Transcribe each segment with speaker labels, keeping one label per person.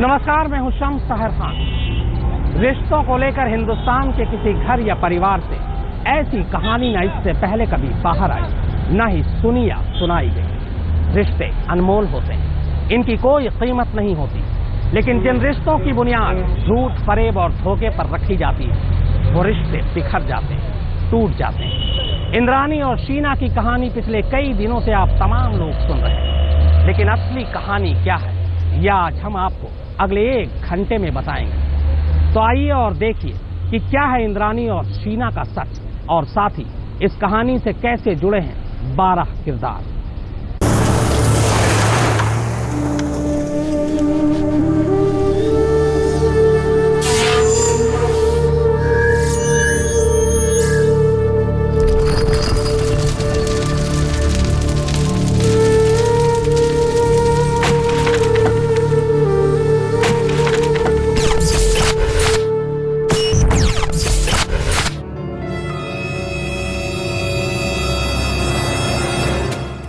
Speaker 1: नमस्कार, मैं हूं शम्स सहर खान। रिश्तों को लेकर हिंदुस्तान के किसी घर या परिवार से ऐसी कहानी न इससे पहले कभी बाहर आई, न ही सुनी या सुनाई गई। रिश्ते अनमोल होते हैं, इनकी कोई कीमत नहीं होती, लेकिन जिन रिश्तों की बुनियाद झूठ, फरेब और धोखे पर रखी जाती है, वो रिश्ते बिखर जाते हैं, टूट जाते हैं। इंद्रानी और शीना की कहानी पिछले कई दिनों से आप तमाम लोग सुन रहे हैं, लेकिन असली कहानी क्या है, यह आज हम आपको अगले 1 घंटे में बताएंगे। तो आइए और देखिए कि क्या है इंद्रानी और शीना का सच, और साथ ही इस कहानी से कैसे जुड़े हैं 12 किरदार।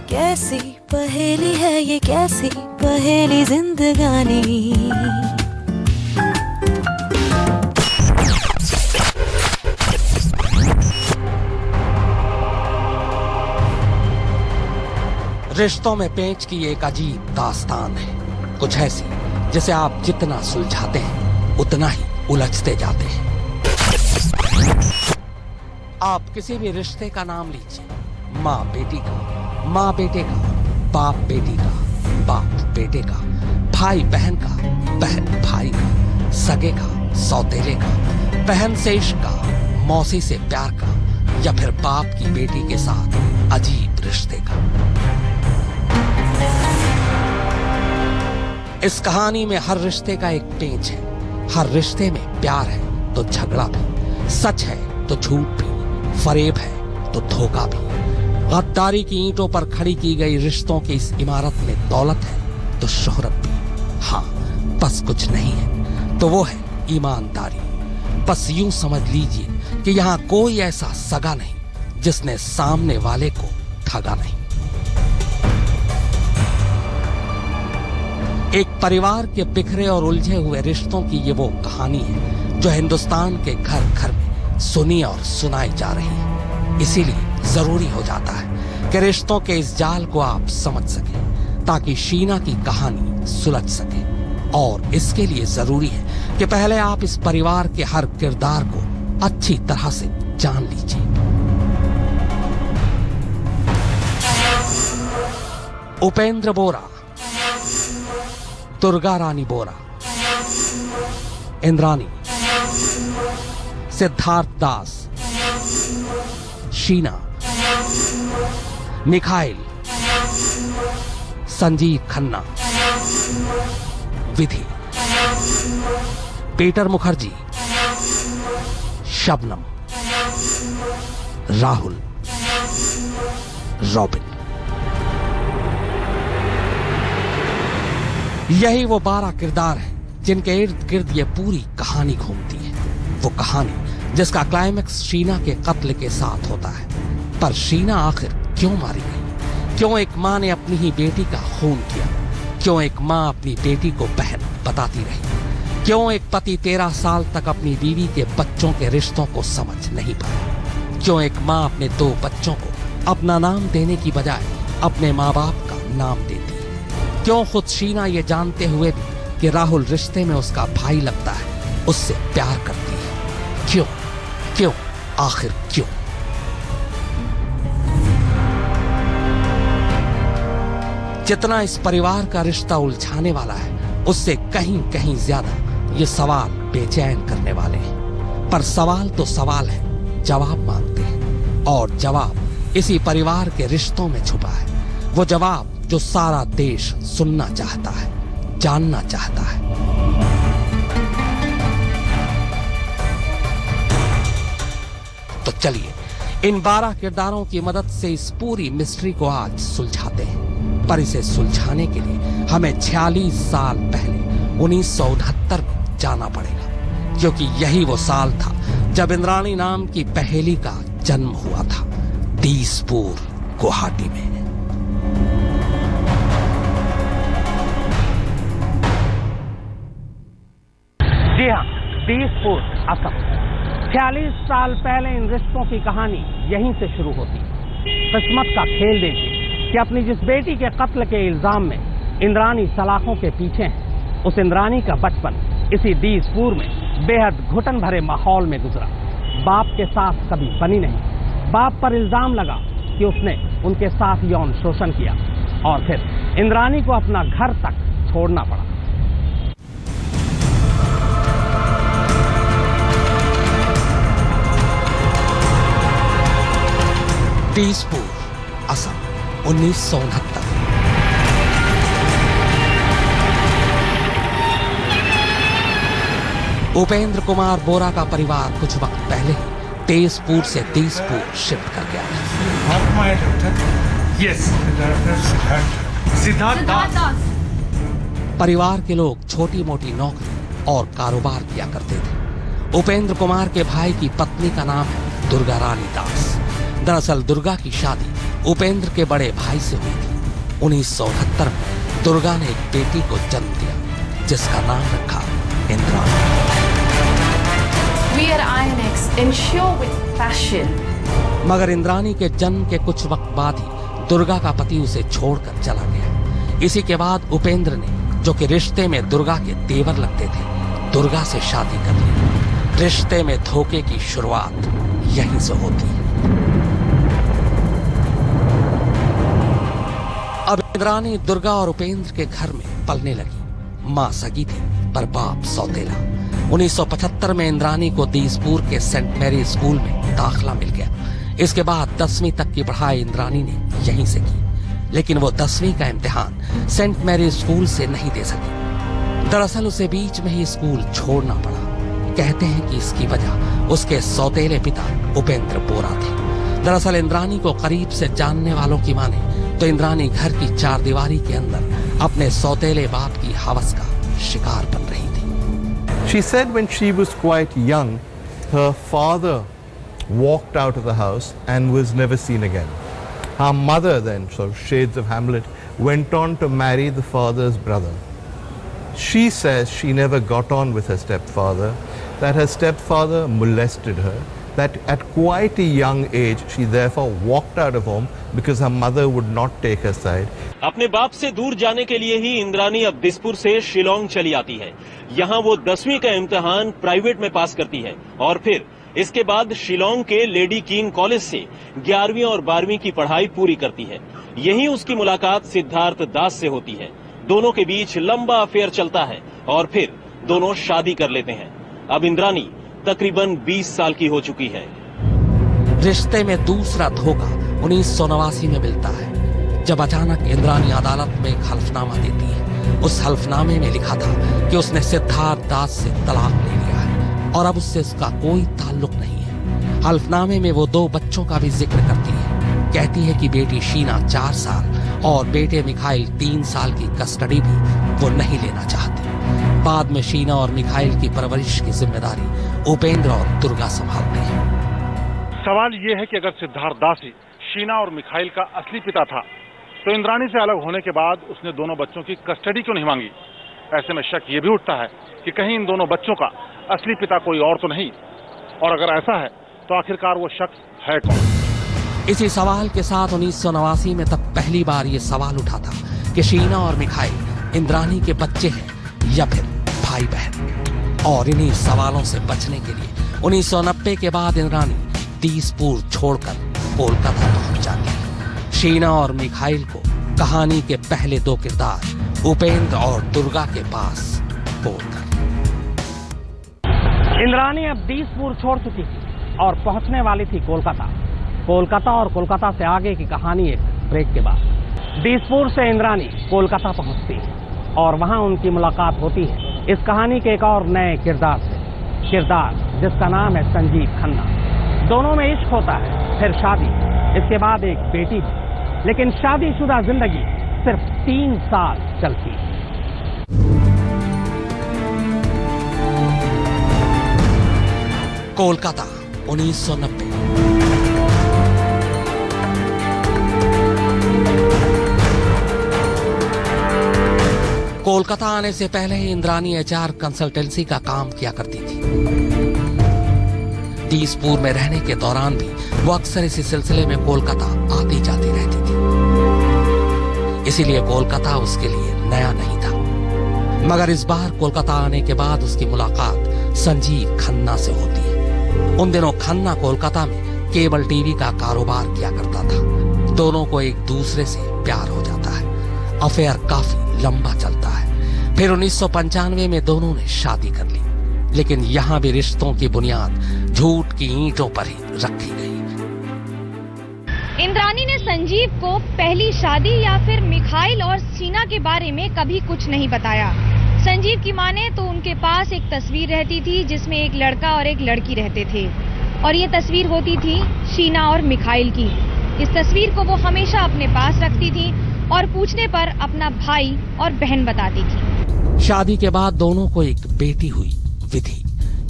Speaker 2: कैसी पहेली है ये, कैसी पहेली जिंदगानी।
Speaker 3: रिश्तों में पेंच की एक अजीब दास्तान है, कुछ ऐसी जिसे आप जितना सुलझाते हैं उतना ही उलझते जाते हैं। आप किसी भी रिश्ते का नाम लीजिए, माँ बेटी का, माँ बेटे का, बाप बेटी का, बाप बेटे का, भाई बहन का, बहन भाई का, सगे का, सौतेले का, बहन से इश्क का, मौसी से प्यार का, या फिर बाप की बेटी के साथ अजीब रिश्ते का। इस कहानी में हर रिश्ते का एक पेंच है, हर रिश्ते में प्यार है तो झगड़ा भी, सच है तो झूठ भी, फरेब है तो धोखा भी। गद्दारी की ईंटों पर खड़ी की गई रिश्तों की इस इमारत में दौलत है तो शोहरत भी। हाँ, बस कुछ नहीं है तो वो है ईमानदारी। बस यूं समझ लीजिए कि यहाँ कोई ऐसा सगा नहीं जिसने सामने वाले को ठगा नहीं। एक परिवार के बिखरे और उलझे हुए रिश्तों की ये वो कहानी है जो हिंदुस्तान के घर घर में सुनी और सुनाई जा रही है। इसीलिए जरूरी हो जाता है कि रिश्तों के इस जाल को आप समझ सकें, ताकि शीना की कहानी सुलझ सके। और इसके लिए जरूरी है कि पहले आप इस परिवार के हर किरदार को अच्छी तरह से जान लीजिए। उपेंद्र बोरा, दुर्गा रानी बोरा, इंद्रानी, सिद्धार्थ दास, शीना, मिखाइल, संजीव खन्ना, विधि, पीटर मुखर्जी, शबनम, राहुल, रॉबिन। यही वो 12 किरदार हैं जिनके इर्द गिर्द ये पूरी कहानी घूमती है। वो कहानी जिसका क्लाइमेक्स शीना के कत्ल के साथ होता है। पर शीना आखिर क्यों मारी गई? क्यों एक माँ ने अपनी ही बेटी का खून किया? क्यों एक माँ अपनी बेटी को बहन बताती रही? क्यों एक पति 13 साल तक अपनी बीवी के बच्चों के रिश्तों को समझ नहीं पाया? क्यों एक माँ अपने 2 बच्चों को अपना नाम देने की बजाय अपने माँ बाप का नाम देती है? क्यों खुद शीना ये जानते हुए भी कि राहुल रिश्ते में उसका भाई लगता है, उससे प्यार करती है? क्यों क्यों आखिर क्यों? जितना इस परिवार का रिश्ता उलझाने वाला है, उससे कहीं कहीं ज्यादा ये सवाल बेचैन करने वाले हैं। पर सवाल तो सवाल है, जवाब मांगते हैं, और जवाब इसी परिवार के रिश्तों में छुपा है। वो जवाब जो सारा देश सुनना चाहता है, जानना चाहता है। तो चलिए इन 12 किरदारों की मदद से इस पूरी मिस्ट्री को आज सुलझाते हैं। पर इसे सुलझाने के लिए हमें 46 साल पहले 1969 में जाना पड़ेगा, क्योंकि यही वो साल था जब इंद्रानी नाम की पहेली का जन्म हुआ था, दीसपुर, गुवाहाटी में।
Speaker 1: दीसपुर, असम। 46 साल पहले इन रिश्तों की कहानी यहीं से शुरू होती। किस्मत का खेल देखिए कि अपनी जिस बेटी के कत्ल के इल्जाम में इंद्रानी सलाखों के पीछे है, उस इंद्रानी का बचपन इसी दीसपुर में बेहद घुटन भरे माहौल में गुजरा। बाप के साथ कभी बनी नहीं। बाप पर इल्जाम लगा कि उसने उनके साथ यौन शोषण किया और फिर इंद्रानी को अपना घर तक छोड़ना पड़ा।
Speaker 3: दीसपुर, असम, 1969। उपेंद्र कुमार बोरा का परिवार कुछ वक्त पहले ही तेजपुर से दीसपुर शिफ्ट कर गया था। परिवार के लोग छोटी मोटी नौकरी और कारोबार किया करते थे। उपेंद्र कुमार के भाई की पत्नी का नाम है दुर्गा रानी दास। दरअसल दुर्गा की शादी उपेंद्र के बड़े भाई से हुई थी। 1969 में दुर्गा ने एक बेटी को जन्म दिया जिसका नाम रखा Indrani.
Speaker 4: We at INX ensure with passion.
Speaker 3: मगर इंद्रानी के जन्म के कुछ वक्त बाद ही दुर्गा का पति उसे छोड़कर चला गया। इसी के बाद उपेंद्र ने, जो कि रिश्ते में दुर्गा के तेवर लगते थे, दुर्गा से शादी कर ली। रिश्ते में धोखे की शुरुआत यहीं से होती है। अब इंद्रानी दुर्गा और उपेंद्र के घर में पलने लगी। मां सगी थी पर बाप सौतेला। 1975 में इंद्रानी को दीसपुर के सेंट मैरी स्कूल में दाखिला मिल गया। इसके बाद 10वीं तक की पढ़ाई इंद्रानी ने यहीं से की, लेकिन वो 10वीं का इम्तिहान सेंट मैरी स्कूल से नहीं दे सकी। दरअसल उसे बीच में ही स्कूल छोड़ना पड़ा। कहते हैं कि इसकी वजह उसके सौतेले पिता उपेंद्र बोरा थे। दरअसल इंद्रानी को करीब से जानने वालों की माने तो इंद्रानी घर की चारदीवारी के अंदर अपने सौतेले बाप की हवस का शिकार बन रही थी।
Speaker 5: She said when she was quite young, her father walked out of the house and was never seen again. Her mother then, so shades of Hamlet, went on to marry the father's brother. She says she never got on with her stepfather, that her stepfather molested her, that at quite a young age she therefore walked out of home because her mother would not take her side.
Speaker 6: अपने बाप से दूर जाने के लिए ही इंद्रानी अब दीसपुर से शिलोंग चली आती है। यहाँ वो 10वीं का इम्तिहान प्राइवेट में पास करती है और फिर इसके बाद शिलोंग के लेडी किंग कॉलेज से 11वीं और 12वीं की पढ़ाई पूरी करती है। यहीं उसकी मुलाकात सिद्धार्थ दास से होती है। दोनों के बीच लंबा अफेयर चलता है और फिर दोनों शादी कर लेते हैं। अब इंद्रानी तकरीबन 20 साल की हो चुकी है।
Speaker 3: रिश्ते में दूसरा धोखा 1989 में मिलता है, जब अचानक इंद्रानी अदालत में एक हल्फनामा देती है। उस हल्फनामे में लिखा था कि उसने सिद्धार्थ दास से तलाक ले लिया है और अब उससे उसका कोई ताल्लुक नहीं है। हल्फनामे में वो 2 बच्चों का भी जिक्र करती है। कहती है कि बेटी शीना 4 साल और बेटे मिखाइल 3 साल की कस्टडी भी वो नहीं लेना चाहती। बाद में शीना और मिखाइल की परवरिश की जिम्मेदारी उपेंद्र और दुर्गा संभालते हैं।
Speaker 7: सवाल ये है कि अगर सिद्धार्थ दास ही शीना और मिखाइल का असली पिता था, तो इंद्रानी से अलग होने के बाद उसने दोनों बच्चों की कस्टडी क्यों नहीं मांगी? ऐसे में शक ये भी उठता है कि कहीं इन दोनों बच्चों का असली पिता कोई और तो नहीं, और अगर ऐसा है तो आखिरकार वो शख्स है कौन?
Speaker 3: इसी सवाल के साथ 1989 में तब पहली बार ये सवाल उठा था कि शीना और मिखाइल इंद्रानी के बच्चे हैं या फिर भाई बहन। और इन्हीं सवालों से बचने के लिए 1990 के बाद इंद्रानी दीसपुर छोड़कर कोलकाता पहुंच जाती है। शीना और मिखाइल को कहानी के पहले 2 किरदार उपेंद्र और दुर्गा के पास छोड़कर।
Speaker 1: इंद्रानी अब दीसपुर छोड़ चुकी थी और पहुंचने वाली थी कोलकाता। कोलकाता और कोलकाता से आगे की कहानी एक ब्रेक के बाद। दीसपुर से इंद्रानी कोलकाता पहुंचती है और वहां उनकी मुलाकात होती है इस कहानी के एक और नए किरदार से, किरदार जिसका नाम है संजीव खन्ना। दोनों में इश्क होता है, फिर शादी, इसके बाद एक बेटी भी। लेकिन शादीशुदा जिंदगी सिर्फ 3 साल चलती है।
Speaker 3: कोलकाता 1990। कोलकाता आने से पहले ही इंद्रानी HR कंसल्टेंसी का काम किया करती थी। बीसपुर में रहने के दौरान भी वो अक्सर इसी सिलसिले में कोलकाता आती जाती रहती थी, इसीलिए कोलकाता उसके लिए नया नहीं था। मगर इस बार कोलकाता आने के बाद उसकी मुलाकात संजीव खन्ना से होती है। उन दिनों खन्ना कोलकाता में केबल टीवी का कारोबार किया करता था। दोनों को एक दूसरे से प्यार हो जाता है। अफेयर काफी लंबा चलता है। फिर 1995 में दोनों ने शादी कर ली, लेकिन यहां भी रिश्तों की बुनियाद झूठ की ईंटों पर ही रखी गई।
Speaker 8: इंद्राणी ने संजीव को पहली शादी या फिर मिखाइल और शीना के बारे में कभी कुछ नहीं बताया। संजीव की माने तो उनके पास एक तस्वीर रहती थी जिसमें एक लड़का और एक लड़की रहते थे, और ये तस्वीर होती थी शीना और मिखाइल की। इस तस्वीर को वो हमेशा अपने पास रखती थी और पूछने पर अपना भाई और बहन बताती थी।
Speaker 3: शादी के बाद दोनों को एक बेटी हुई, विधि।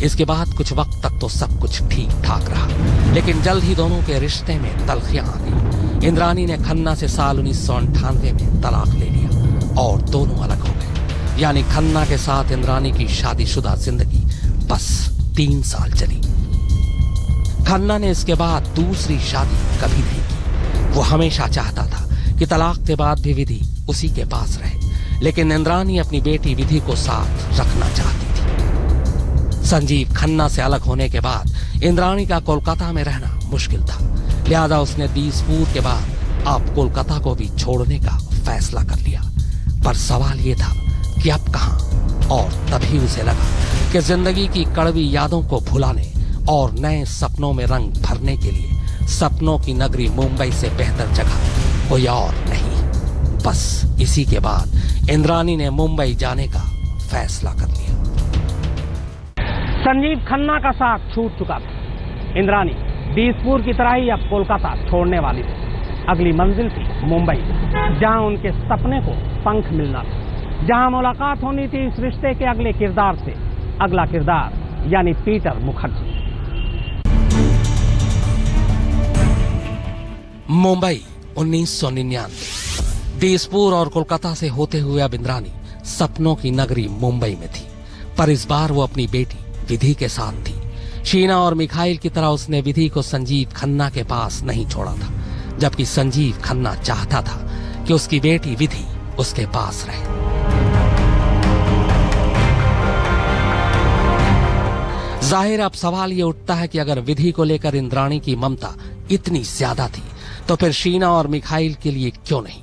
Speaker 3: इसके बाद कुछ वक्त तक तो सब कुछ ठीक ठाक रहा, लेकिन जल्द ही दोनों के रिश्ते में तल्खियां आ गई। इंद्राणी ने खन्ना से साल 1998 में तलाक ले लिया और दोनों अलग हो गए। यानी खन्ना के साथ इंद्राणी की शादीशुदा जिंदगी बस 3 साल चली। खन्ना ने इसके बाद दूसरी शादी कभी नहीं की। वो हमेशा चाहता था कि तलाक के बाद भी विधि उसी के पास रहे, लेकिन इंद्राणी अपनी बेटी विधि को साथ रखना चाहती थी। संजीव खन्ना से अलग होने के बाद इंद्राणी का कोलकाता में रहना मुश्किल था, लिहाजा उसने बीसपुर के बाद अब कोलकाता को भी छोड़ने का फैसला कर लिया। पर सवाल ये था कि अब कहां, और तभी उसे लगा कि जिंदगी की कड़वी यादों को भुलाने और नए सपनों में रंग भरने के लिए सपनों की नगरी मुंबई से बेहतर जगह कोई और नहीं। बस इसी के बाद इंद्राणी ने मुंबई जाने का फैसला कर लिया।
Speaker 1: संजीव खन्ना का साथ छूट चुका था। इंद्राणी बीसपुर की तरह ही अब कोलकाता छोड़ने वाली थी। अगली मंजिल थी मुंबई, जहां उनके सपने को पंख मिलना था, जहां मुलाकात होनी थी इस रिश्ते के अगले किरदार से। अगला किरदार यानी पीटर मुखर्जी।
Speaker 3: मुंबई 1999। बीसपुर और कोलकाता से होते हुए अब इंद्राणी सपनों की नगरी मुंबई में थी, पर इस बार वो अपनी बेटी विधि के साथ थी। शीना और मिखाइल की तरह उसने विधि को संजीव खन्ना के पास नहीं छोड़ा था, जबकि संजीव खन्ना चाहता था कि उसकी बेटी विधि उसके पास रहे। जाहिर अब सवाल ये उठता है कि अगर विधि को लेकर इंद्राणी की ममता इतनी ज्यादा थी तो फिर शीना और मिखाइल के लिए क्यों नहीं।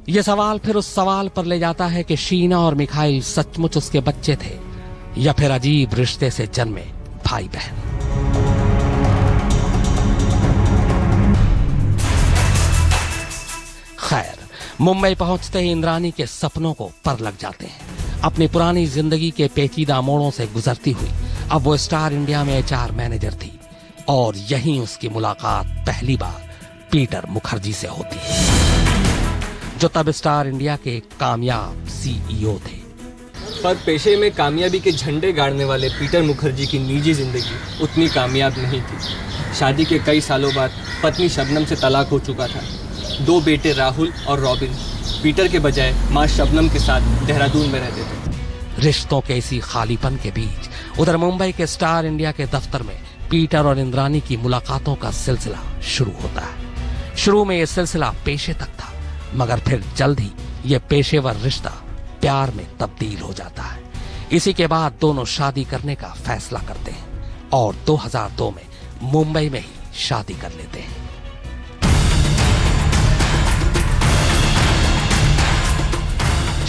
Speaker 3: यह सवाल फिर उस सवाल पर ले जाता है कि शीना और मिखाइल सचमुच उसके बच्चे थे या फिर अजीब रिश्ते से जन्मे भाई बहन। खैर, मुंबई पहुंचते ही इंद्राणी के सपनों को पर लग जाते हैं। अपनी पुरानी जिंदगी के पेचीदा मोड़ों से गुजरती हुई अब वो स्टार इंडिया में HR मैनेजर थी, और यहीं उसकी मुलाकात पहली बार पीटर मुखर्जी से होती है, जो तब स्टार इंडिया के कामयाब CEO थे।
Speaker 9: पर पेशे में कामयाबी के झंडे गाड़ने वाले पीटर मुखर्जी की निजी जिंदगी उतनी कामयाब नहीं थी। शादी के कई सालों बाद पत्नी शबनम से तलाक हो चुका था। 2 बेटे राहुल और रॉबिन पीटर के बजाय मां शबनम के साथ देहरादून में रहते थे।
Speaker 3: रिश्तों के इसी खालीपन के बीच उधर मुंबई के स्टार इंडिया के दफ्तर में पीटर और इंद्राणी की मुलाकातों का सिलसिला शुरू होता है। शुरू में यह सिलसिला पेशे तक था, मगर फिर जल्द ही यह पेशेवर रिश्ता प्यार में तब्दील हो जाता है। इसी के बाद दोनों शादी करने का फैसला करते हैं और 2002 में मुंबई में ही शादी कर लेते हैं।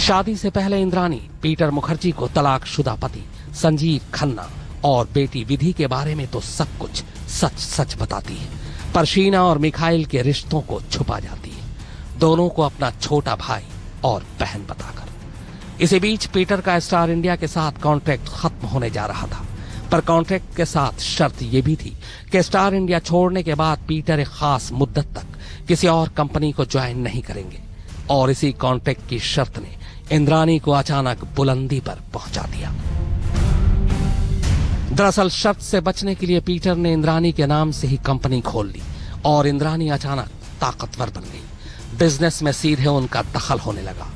Speaker 3: शादी से पहले इंद्राणी पीटर मुखर्जी को तलाकशुदा पति संजीव खन्ना और बेटी विधि के बारे में तो सब कुछ सच सच बताती है, पर शीना और मिखाइल के रिश्तों को छुपा जाती है, दोनों को अपना छोटा भाई और बहन बताकर। इसी बीच पीटर का स्टार इंडिया के साथ कॉन्ट्रैक्ट खत्म होने जा रहा था, पर कॉन्ट्रैक्ट के साथ शर्त यह भी थी कि स्टार इंडिया छोड़ने के बाद पीटर एक खास मुद्दत तक किसी और कंपनी को ज्वाइन नहीं करेंगे, और इसी कॉन्ट्रैक्ट की शर्त ने इंद्राणी को अचानक बुलंदी पर पहुंचा दिया। दरअसल शर्त से बचने के लिए पीटर ने इंद्राणी के नाम से ही कंपनी खोल ली और इंद्राणी अचानक ताकतवर बन गई। बिजनेस में सीधे उनका दखल होने लगा।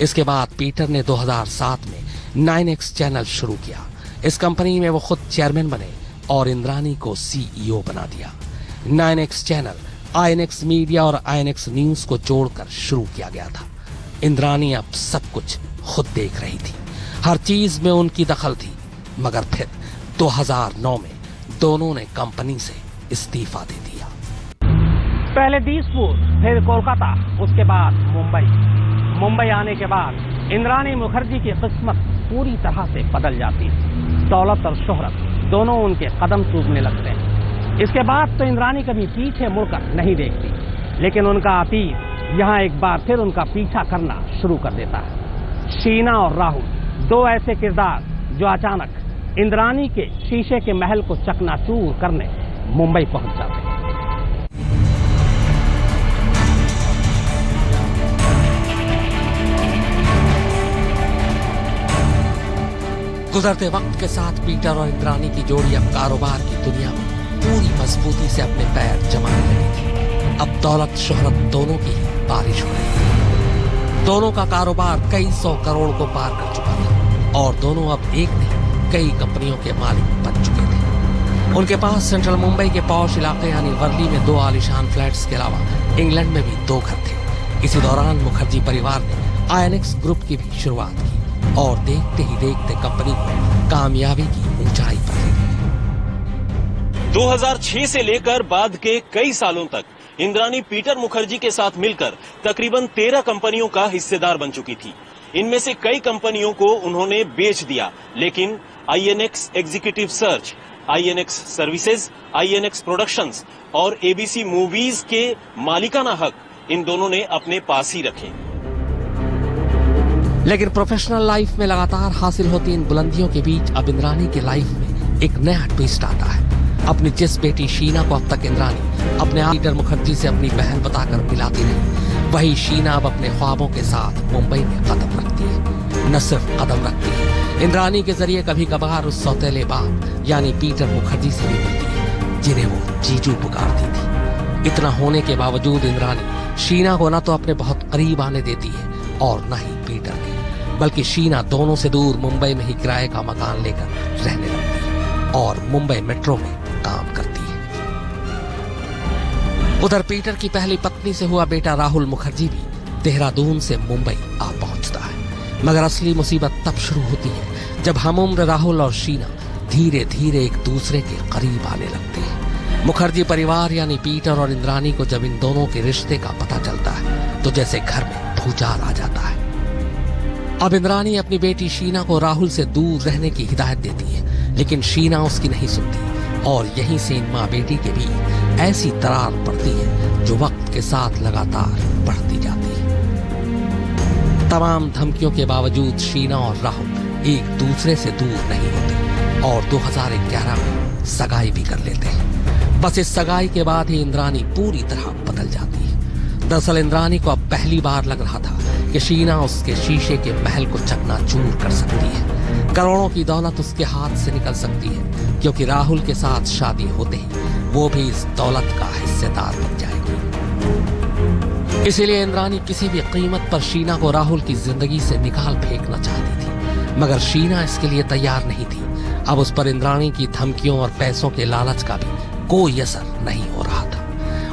Speaker 3: इसके बाद पीटर ने 2007 में 9X चैनल शुरू किया। इस कंपनी में वो खुद चेयरमैन बने और इंद्रानी को CEO बना दिया। 9X चैनल, INX मीडिया और INX न्यूज को जोड़कर शुरू किया गया था। इंद्रानी अब सब कुछ खुद देख रही थी, हर चीज में उनकी दखल थी। मगर फिर 2009 में दोनों ने कंपनी से इस्तीफा दे दिया।
Speaker 1: पहले दिसपुर, फिर कोलकाता, उसके बाद मुंबई आने के बाद इंद्रानी मुखर्जी की किस्मत पूरी तरह से बदल जाती है। दौलत और शोहरत दोनों उनके कदम सूखने लगते हैं। इसके बाद तो इंद्रानी कभी पीछे मुड़कर नहीं देखती, लेकिन उनका अतीत यहाँ एक बार फिर उनका पीछा करना शुरू कर देता है। शीना और राहुल, दो ऐसे किरदार जो अचानक इंद्रानी के शीशे के महल को चकनाचूर करने मुंबई पहुंच जाते हैं।
Speaker 3: गुजरते वक्त के साथ पीटर और इंद्रानी की जोड़ी अब कारोबार की दुनिया में पूरी मजबूती से अपने पैर जमाने लगी थी। अब दौलत शोहरत दोनों की बारिश हो रही थी। दोनों का कारोबार कई 100 करोड़ को पार कर चुका था और दोनों अब एक नहीं कई कंपनियों के मालिक बन चुके थे। उनके पास सेंट्रल मुंबई के पॉश इलाके यानी वर्ली में 2 आलीशान फ्लैट्स के अलावा इंग्लैंड में भी 2 घर थे। इसी दौरान मुखर्जी परिवार ने INX ग्रुप की भी शुरुआत की और देखते ही देखते कंपनी को कामयाबी की ऊंचाई पर ले गई।
Speaker 6: 2006 से लेकर बाद के कई सालों तक इंद्रानी पीटर मुखर्जी के साथ मिलकर तकरीबन 13 कंपनियों का हिस्सेदार बन चुकी थी। इनमें से कई कंपनियों को उन्होंने बेच दिया, लेकिन INX executive search, INX services, INX productions और ABC मूवीज के मालिकाना हक इन दोनों ने अपने पास ही रखे।
Speaker 3: लेकिन प्रोफेशनल लाइफ में लगातार हासिल होती इन बुलंदियों के बीच अब इंद्रानी के लाइफ में एक नया ट्विस्ट आता है। अपनी जिस बेटी शीना को अब तक इंद्रानी अपने पीटर मुखर्जी से अपनी बहन बताकर मिलाती रही, वही शीना अब अपने ख्वाबों के साथ मुंबई में कदम रखती है। न सिर्फ कदम रखती है, इंद्रानी के जरिए कभी कभार उस सौतेले बाप यानी पीटर मुखर्जी से भी मिलती है जिन्हें वो जीजू पुकारती थी। इतना होने के बावजूद इंद्रानी शीना को न तो अपने बहुत करीब आने देती है और न ही पीटर के, बल्कि शीना दोनों से दूर मुंबई में ही किराए का मकान लेकर रहने लगती है और मुंबई मेट्रो में काम करती है। उधर पीटर की पहली पत्नी से हुआ बेटा राहुल मुखर्जी भी देहरादून से मुंबई आ पहुंचता है। मगर असली मुसीबत तब शुरू होती है जब हमउम्र राहुल और शीना धीरे धीरे एक दूसरे के करीब आने लगते हैं। मुखर्जी परिवार यानी पीटर और इंद्रानी को जब इन दोनों के रिश्ते का पता चलता है तो जैसे घर में भूचाल आ जाता है। अब इंद्रानी अपनी बेटी शीना को राहुल से दूर रहने की हिदायत देती है, लेकिन शीना उसकी नहीं सुनती और यहीं से इन माँ बेटी के बीच ऐसी दरार पड़ती है जो वक्त के साथ लगातार बढ़ती जाती है। तमाम धमकियों के बावजूद शीना और राहुल एक दूसरे से दूर नहीं होते और 2011 में सगाई भी कर लेते हैं। बस इस सगाई के बाद ही इंद्रानी पूरी तरह बदल जाती है। दरअसल इंद्रानी को अब पहली बार लग रहा था कि शीना उसके शीशे के महल को चकनाचूर कर सकती है। करोड़ों की दौलत उसके हाथ से निकल सकती है, क्योंकि राहुल के साथ शादी होते ही वो भी इस दौलत का हिस्सेदार बन जाएगी। इसीलिए इंद्रानी किसी भी कीमत पर शीना को राहुल की जिंदगी से निकाल फेंकना चाहती थी, मगर शीना इसके लिए तैयार नहीं थी। अब उस पर इंद्रानी की धमकियों और पैसों के लालच का भी कोई असर नहीं हो रहा था।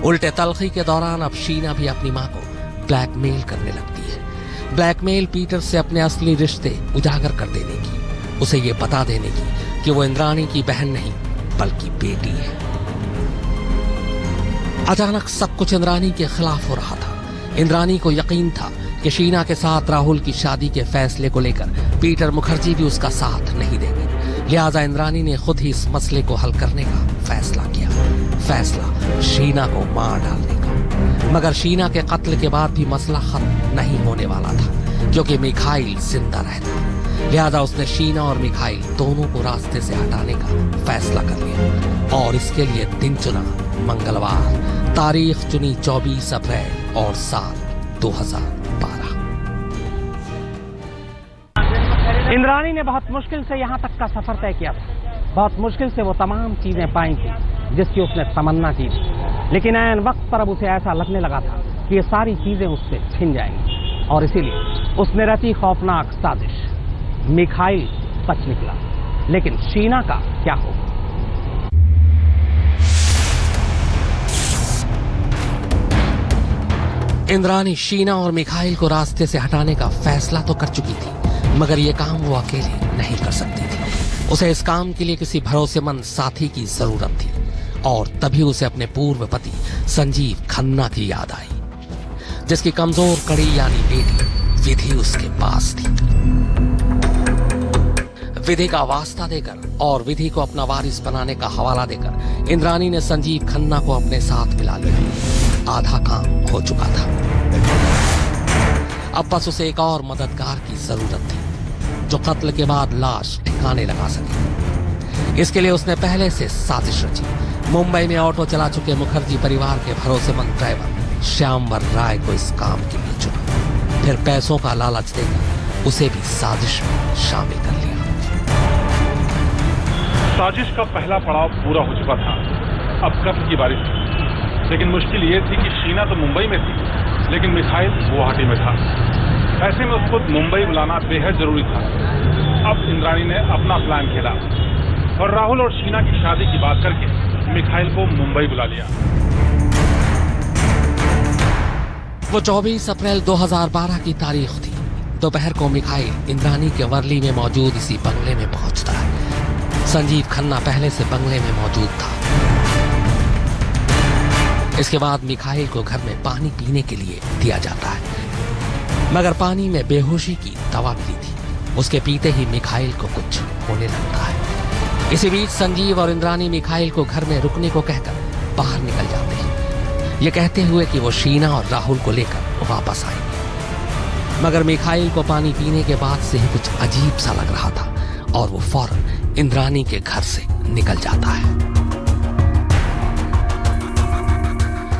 Speaker 3: उल्टे तलखी के दौरान अब शीना भी अपनी मां को ब्लैकमेल करने लगती है। ब्लैकमेल पीटर से अपने असली रिश्ते उजागर कर देने की, उसे ये बता देने की कि वो इंद्रानी की बहन नहीं बल्कि बेटी है। अचानक सब कुछ इंद्रानी के खिलाफ हो रहा था। इंद्रानी को यकीन था कि शीना के साथ राहुल की शादी के फैसले को लेकर पीटर मुखर्जी भी उसका साथ नहीं देंगे। लिहाजा इंद्रानी ने खुद ही इस मसले को हल करने का फैसला किया। फैसला शीना को मार डालने का। मगर शीना के कत्ल के बाद भी मसला खत्म नहीं होने वाला था, क्योंकि मिखाइल जिंदा रहता। लिहाजा उसने शीना और मिखाइल दोनों को रास्ते से हटाने का फैसला कर लिया और इसके लिए दिन चुना मंगलवार, तारीख चुनी 24 अप्रैल और साल 2012।
Speaker 1: इंद्रानी ने बहुत मुश्किल से यहाँ तक का सफर तय किया था। बहुत मुश्किल से वो तमाम चीजें पाई थी जिसकी उसने तमन्ना की थी, लेकिन ऐन वक्त पर अब उसे ऐसा लगने लगा था कि ये सारी चीजें उससे छिन जाएंगी और इसीलिए उसने रची खौफनाक साजिश। मिखाइल सच निकला, लेकिन शीना का क्या होगा?
Speaker 3: इंद्रानी शीना और मिखाइल को रास्ते से हटाने का फैसला तो कर चुकी थी, मगर ये काम वो अकेले नहीं कर सकती थी। उसे इस काम के लिए किसी भरोसेमंद साथी की जरूरत थी और तभी उसे अपने पूर्व पति संजीव खन्ना की याद आई, जिसकी कमजोर कड़ी यानी बेटी विधि उसके पास थी। विधि का वास्ता देकर और विधि को अपना वारिस बनाने का हवाला देकर इंद्रानी ने संजीव खन्ना को अपने साथ मिला लिया। आधा काम हो चुका था, अब बस उसे एक और मददगार की जरूरत थी जो कत्ल के बाद लाश ठिकाने लगा सके। इसके लिए उसने पहले से साजिश रची। मुंबई में ऑटो चला चुके मुखर्जी परिवार के भरोसेमंद ड्राइवर श्यामवर राय को इस काम के लिए चुना, फिर पैसों का लालच देकर उसे भी साजिश में शामिल कर लिया।
Speaker 7: साजिश का पहला पड़ाव पूरा हो चुका था, अब कत्ल की बारी थी। लेकिन मुश्किल ये थी कि शीना तो मुंबई में थी, लेकिन मिखाइल गुवाहाटी में था। ऐसे में उसको मुंबई बुलाना बेहद जरूरी था। अब इंद्रानी ने अपना प्लान खेला और राहुल और शीना की शादी की बात करके मिखाइल को मुंबई बुला लिया।
Speaker 3: वो 24 अप्रैल 2012 की तारीख थी। दोपहर को मिखाइल इंद्रानी के वर्ली में मौजूद इसी बंगले में पहुंचता है। संजीव खन्ना पहले से बंगले में मौजूद था। इसके बाद मिखाइल को घर में पानी पीने के लिए दिया जाता है, मगर पानी में बेहोशी की दवा मिली थी। उसके पीते ही मिखाइल को कुछ होने लगता है। इसी बीच संजीव और इंद्रानी मिखाइल को घर में रुकने को कहकर बाहर निकल जाते हैं, ये कहते हुए कि वो शीना और राहुल को लेकर वापस आएंगे। मगर मिखाइल को पानी पीने के बाद से ही कुछ अजीब सा लग रहा था और वो फौरन इंद्रानी के घर से निकल जाता है।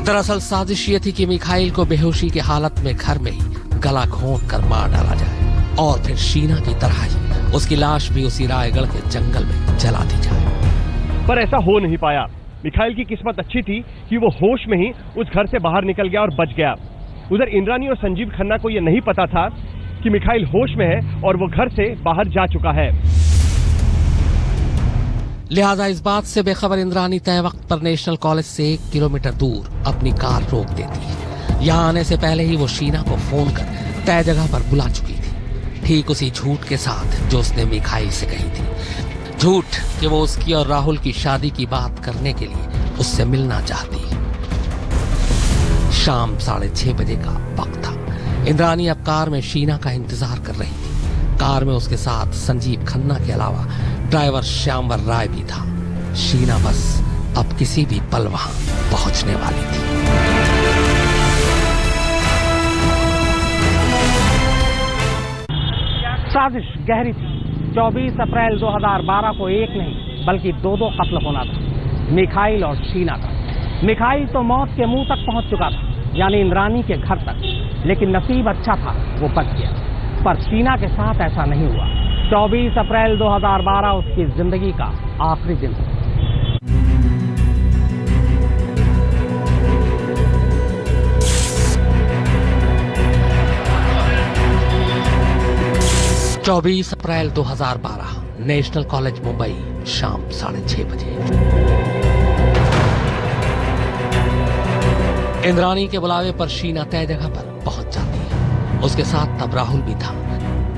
Speaker 3: दरअसल साजिश ये थी कि मिखाइल को बेहोशी की हालत में घर में ही गला घोंट कर मार डाला जाए और फिर शीना की तरह ही उसकी लाश भी उसी रायगढ़ के जंगल में जला दी जाए।
Speaker 1: पर ऐसा हो नहीं पाया। मिखाइल की किस्मत अच्छी थी कि वो होश में ही उस घर से बाहर निकल गया और बच गया। उधर इंद्रानी और संजीव खन्ना को यह नहीं पता था कि मिखाइल होश में है और वो घर से बाहर जा चुका है।
Speaker 3: लिहाजा इस बात से बेखबर इंद्रानी तय वक्त पर नेशनल कॉलेज से 1 किलोमीटर दूर अपनी कार रोक देती है। यहाँ आने से पहले ही वो शीना को फोन कर तय जगह पर बुला चुकी थी, ठीक उसी झूठ के साथ जो उसने मिखाइल से कही थी। झूठ कि वो उसकी और राहुल की शादी की बात करने के लिए उससे मिलना चाहती है। शाम 6:30 बजे का वक्त था। इंद्रानी अब कार में शीना का इंतजार कर रही थी। कार में उसके साथ संजीव खन्ना के अलावा ड्राइवर श्यामवर राय भी था। शीना बस अब किसी भी पल वहां पहुंचने वाली थी।
Speaker 1: साजिश गहरी थी। 24 अप्रैल 2012 को एक नहीं बल्कि दो कत्ल होना था, मिखाइल और शीना का। मिखाइल तो मौत के मुंह तक पहुंच चुका था, यानी इंद्रानी के घर तक, लेकिन नसीब अच्छा था, वो बच गया। पर शीना के साथ ऐसा नहीं हुआ। 24 अप्रैल 2012 उसकी जिंदगी का आखिरी दिन था।
Speaker 3: चौबीस अप्रैल 2012 नेशनल कॉलेज मुंबई, शाम 6:30 बजे। इंद्रानी के बुलावे पर शीना तय जगह पर पहुंच जाती है। उसके साथ तब राहुल भी था,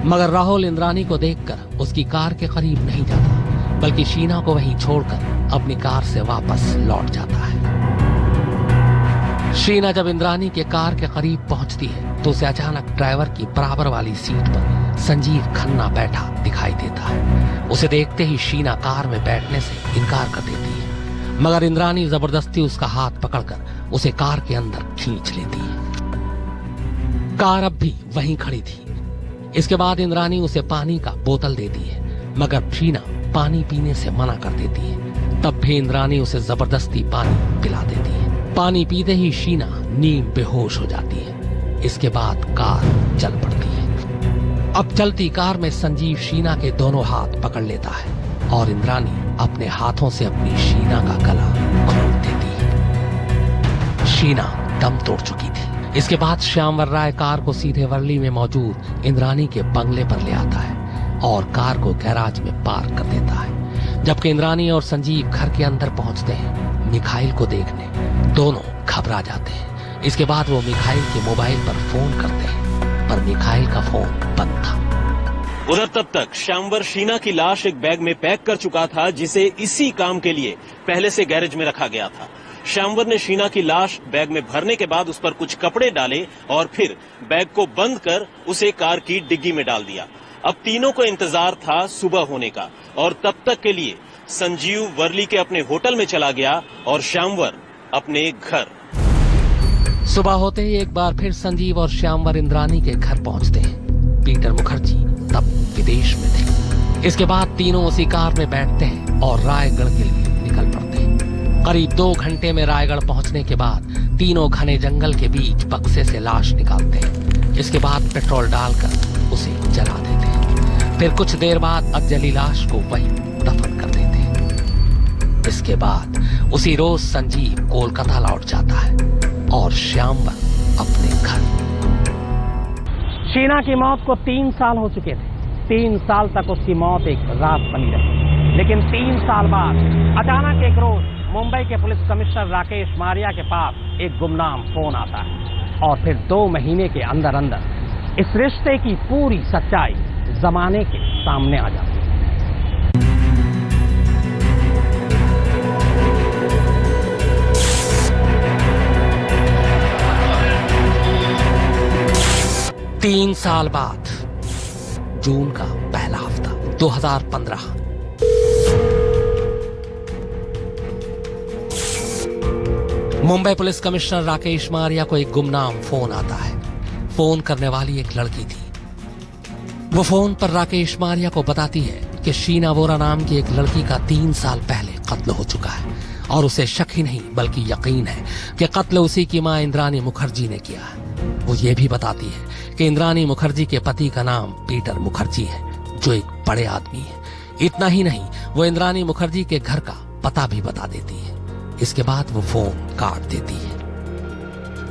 Speaker 3: मगर राहुल इंद्रानी को देखकर उसकी कार के करीब नहीं जाता, बल्कि शीना को वहीं छोड़कर अपनी कार से वापस लौट जाता है। शीना जब इंद्रानी के कार के करीब पहुंचती है तो उसे अचानक ड्राइवर की बराबर वाली सीट पर संजीव खन्ना बैठा दिखाई देता है। उसे देखते ही शीना कार में बैठने से इनकार कर देती है, मगर इंद्रानी जबरदस्ती उसका हाथ पकड़कर उसे कार के अंदर खींच लेती है। कार अब भी वहीं खड़ी थी। इसके बाद इंद्रानी उसे पानी का बोतल देती है, मगर शीना पानी पीने से मना कर देती है। तब भी इंद्रानी उसे जबरदस्ती पानी पिला देती है। पानी पीते ही शीना नींद बेहोश हो जाती है। इसके बाद कार चल पड़ती है। अब चलती कार में संजीव शीना के दोनों हाथ पकड़ लेता है और इंद्रानी अपने हाथों से अपनी शीना का गला घोंट देती है। शीना दम तोड़ चुकी थी। इसके बाद श्यामवर राय कार को सीधे वर्ली में मौजूद इंद्रानी के बंगले पर ले आता है और कार को गैराज में पार्क कर देता है। जबकि इंद्रानी और संजीव घर के अंदर पहुंचते हैं मिखाइल को देखने। दोनों घबरा जाते हैं। इसके बाद वो मिखाइल के मोबाइल पर फोन करते हैं, पर मिखाइल का फोन बंद था।
Speaker 6: उधर तब तक श्यामवर शीना की लाश एक बैग में पैक कर चुका था, जिसे इसी काम के लिए पहले से गैरेज में रखा गया था। श्यामवर ने शीना की लाश बैग में भरने के बाद उस पर कुछ कपड़े डाले और फिर बैग को बंद कर उसे कार की डिग्गी में डाल दिया। अब तीनों को इंतजार था सुबह होने का, और तब तक के लिए संजीव वर्ली के अपने होटल में चला गया और श्यामवर अपने घर।
Speaker 3: सुबह होते ही एक बार फिर संजीव और श्यामवर इंद्रानी के घर पहुंचते हैं। पीटर मुखर्जी तब विदेश में थे। इसके बाद तीनों उसी कार में बैठते हैं और रायगढ़ के लिए निकल पड़ते हैं। करीब 2 घंटे में रायगढ़ पहुंचने के बाद तीनों घने जंगल के बीच बक्से से लाश निकालते हैं। इसके बाद पेट्रोल डालकर उसे जला देते हैं। फिर कुछ देर बाद अधजली लाश को वहीं दफन कर देते हैं। इसके बाद उसी रोज संजीव कोलकाता लौट जाता है और श्यामवर अपने घर।
Speaker 1: शीना की मौत को 3 साल हो चुके थे। 3 साल तक उसकी मौत एक राज बनी रही। लेकिन 3 साल बाद अचानक एक रोज मुंबई के पुलिस कमिश्नर राकेश मारिया के पास एक गुमनाम फोन आता है और फिर 2 महीने के अंदर अंदर इस रिश्ते की पूरी सच्चाई जमाने के सामने आ जाती है।
Speaker 3: तीन साल बाद जून का पहला हफ्ता 2015। मुंबई पुलिस कमिश्नर राकेश मारिया को एक गुमनाम फोन आता है। फोन करने वाली एक लड़की थी। वो फोन पर राकेश मारिया को बताती है कि शीना वोरा नाम की एक लड़की का 3 साल पहले कत्ल हो चुका है और उसे शक ही नहीं बल्कि यकीन है कि कत्ल उसी की मां इंद्रानी मुखर्जी ने किया है। वो ये भी बताती है कि इंद्रानी मुखर्जी के पति का नाम पीटर मुखर्जी है, जो एक बड़े आदमी है। इतना ही नहीं, वो इंद्रानी मुखर्जी के घर का पता भी बता देती है। इसके बाद वो फोन काट देती है।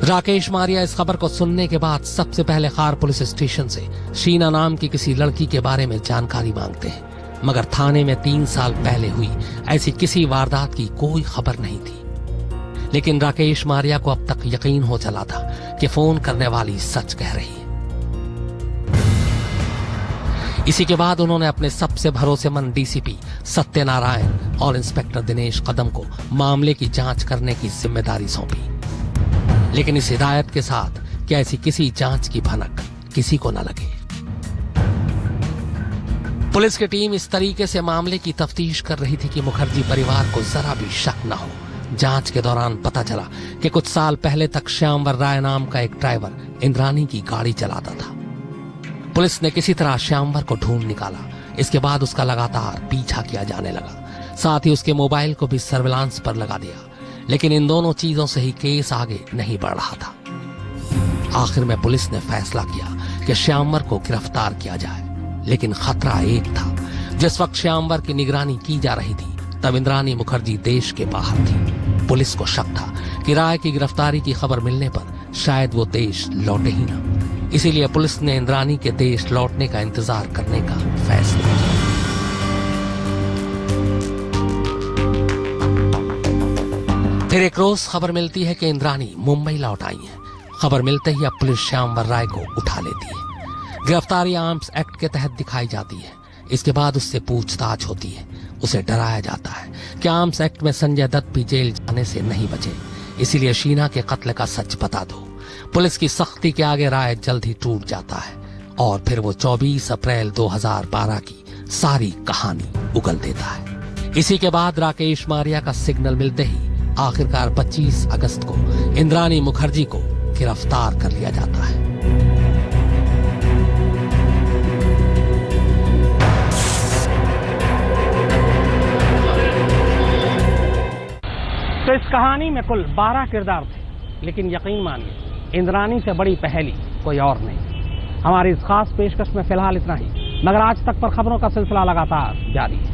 Speaker 3: राकेश मारिया इस खबर को सुनने के बाद सबसे पहले खार पुलिस स्टेशन से शीना नाम की किसी लड़की के बारे में जानकारी मांगते हैं, मगर थाने में 3 साल पहले हुई ऐसी किसी वारदात की कोई खबर नहीं थी। लेकिन राकेश मारिया को अब तक यकीन हो चला था कि फोन करने वाली सच कह रही है। इसी के बाद उन्होंने अपने सबसे भरोसेमंद डीसीपी सत्यनारायण और इंस्पेक्टर दिनेश कदम को मामले की जांच करने की जिम्मेदारी सौंपी, लेकिन इस हिदायत के साथ कि ऐसी किसी जांच की भनक किसी को न लगे। पुलिस की टीम इस तरीके से मामले की तफ्तीश कर रही थी कि मुखर्जी परिवार को जरा भी शक न हो। जांच के दौरान पता चला कि कुछ साल पहले तक श्यामवर राय नाम का एक ड्राइवर इंद्रानी की गाड़ी चलाता था। पुलिस ने किसी तरह श्यामवर को ढूंढ निकाला। इसके बाद उसका लगातार पीछा किया जाने लगा। साथ ही उसके मोबाइल को भी सर्विलांस पर लगा दिया, लेकिन इन दोनों चीजों से ही केस आगे नहीं बढ़ रहा था। आखिर में पुलिस ने फैसला किया कि श्यामवर को गिरफ्तार किया जाए, लेकिन खतरा एक था। जिस वक्त श्यामवर की निगरानी की जा रही थी तब इंद्रानी मुखर्जी देश के बाहर थी। पुलिस को शक था कि राय की गिरफ्तारी की खबर मिलने पर शायद वो देश लौटे ही ना। इसीलिए पुलिस ने इंद्रानी के देश लौटने का इंतजार करने का फैसला किया। फिर एक रोज खबर मिलती है कि इंद्रानी मुंबई लौट आई है। खबर मिलते ही अब पुलिस श्यामवर राय को उठा लेती है। गिरफ्तारी आर्म्स एक्ट के तहत दिखाई जाती है। इसके बाद उससे पूछताछ होती है। उसे डराया जाता है कि आर्म्स एक्ट में संजय दत्त भी जेल जाने से नहीं बचे, इसीलिए शीना के कत्ल का सच बता दो। पुलिस की सख्ती के आगे राय जल्द ही टूट जाता है और फिर वो 24 अप्रैल 2012 की सारी कहानी उगल देता है। इसी के बाद राकेश मारिया का सिग्नल मिलते ही आखिरकार 25 अगस्त को इंद्रानी मुखर्जी को गिरफ्तार कर लिया जाता है।
Speaker 1: तो इस कहानी में कुल 12 किरदार थे, लेकिन यकीन मानिए इंद्रानी से बड़ी पहेली कोई और नहीं। हमारी इस खास पेशकश में फिलहाल इतना ही, मगर आज तक पर खबरों का सिलसिला लगातार जारी है।